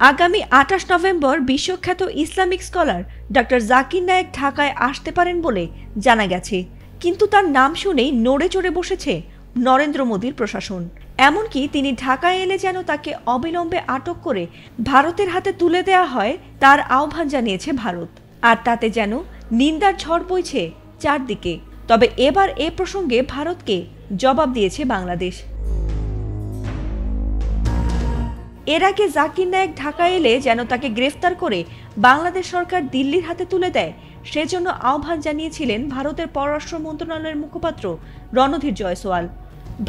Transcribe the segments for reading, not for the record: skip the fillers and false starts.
আগামী ২৮ নভেম্বর বিশ্বখ্যাত Islamic scholar doctor Zakir Naik ঢাকায় আসতে পারেন বলে জানা গেছে, কিন্তু তার নাম শুনেই নড়ে চড়ে বসেছে নরেন্দ্র মোদীর প্রশাসন। এমনকি তিনি ঢাকায় এলে যেন তাকে অবিলম্বে আটক করে ভারতের হাতে তুলে দেওয়া হয় তার আহ্বান জানিয়েছে ভারত। আর তাতে যেন নিন্দার ঝড় বইছে চারদিকে। তবে এবার এ প্রসঙ্গে ভারতকে জবাব দিয়েছে বাংলাদেশ। এর আগে জাকির নায়েক ঢাকায় এলে যেন তাকে গ্রেফতার করে বাংলাদেশ সরকার দিল্লির হাতে তুলে দেয়, সেজন্য আহ্বান জানিয়েছিলেন ভারতের পররাষ্ট্র মন্ত্রণালয়ের মুখপাত্র রণধীর জয়সওয়াল।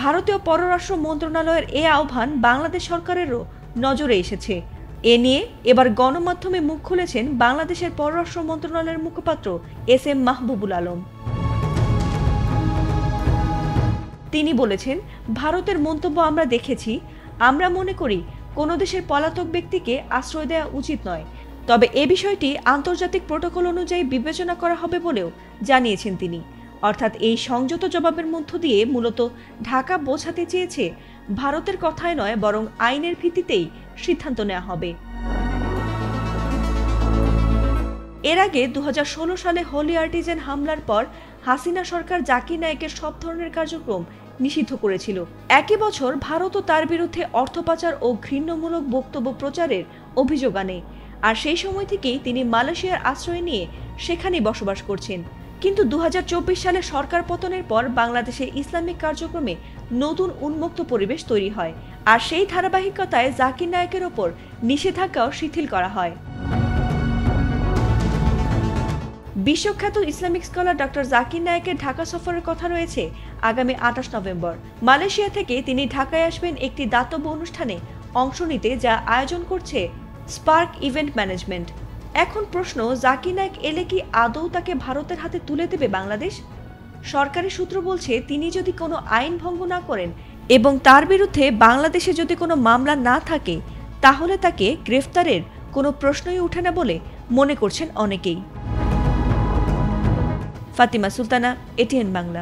ভারতীয় পররাষ্ট্র মন্ত্রণালয়ের এ আহ্বান বাংলাদেশ সরকারেরও নজরে এসেছে। এ নিয়ে এবার গণমাধ্যমে মুখ খুলেছেন বাংলাদেশের পররাষ্ট্র মন্ত্রণালয়ের মুখপাত্র SM মাহবুবুল আলম। তিনি বলেছেন, ভারতের মন্তব্য আমরা দেখেছি। আমরা মনে করি কোনো দেশের পলাতক ব্যক্তিকে আশ্রয় দেওয়া উচিত নয়, তবে এ বিষয়টি আন্তর্জাতিক প্রটোকল অনুযায়ী বিবেচনা করা হবে বলেও জানিয়েছেন তিনি। অর্থাৎ এই সংযত জবাবের মধ্য দিয়ে মূলত ঢাকা বোঝাতে চেয়েছে ভারতের কথায় নয়, বরং আইনের ভিত্তিতেই সিদ্ধান্ত নেওয়া হবে। এর আগে ২০১৬ সালে হোলি আর্টিজান হামলার পর হাসিনা সরকার জাকির নায়েকের সব ধরনের কার্যক্রম নিষিদ্ধ করেছিল। একই বছর ভারতও তার বিরুদ্ধে অর্থ পাচার ও ঘৃণ্যমূলক বক্তব্য প্রচারের অভিযোগ আনে। আর সেই সময় থেকেই তিনি মালয়েশিয়ার আশ্রয় নিয়ে সেখানেই বসবাস করছেন। কিন্তু ২০২৪ সালে সরকার পতনের পর বাংলাদেশে ইসলামিক কার্যক্রমে নতুন উন্মুক্ত পরিবেশ তৈরি হয়। আর সেই ধারাবাহিকতায় জাকির নায়েকের ওপর নিষেধাজ্ঞাও শিথিল করা হয়। বিশ্বখ্যাত ইসলামিক স্কলার ডক্টর জাকির নায়েকের ঢাকা সফরের কথা রয়েছে আগামী ২৮ নভেম্বর। মালয়েশিয়া থেকে তিনি ঢাকায় আসবেন একটি দাতব্য অনুষ্ঠানে অংশ নিতে, যা আয়োজন করছে স্পার্ক ইভেন্ট ম্যানেজমেন্ট। এখন প্রশ্ন, জাকির নায়েক এলে কি আদৌ তাকে ভারতের হাতে তুলে দেবে বাংলাদেশ? সরকারি সূত্র বলছে, তিনি যদি কোনো আইন ভঙ্গ না করেন এবং তার বিরুদ্ধে বাংলাদেশে যদি কোনো মামলা না থাকে, তাহলে তাকে গ্রেফতারের কোনো প্রশ্নই ওঠে না বলে মনে করছেন অনেকেই। ফাতিমা সুলতানা, ATN বাংলা।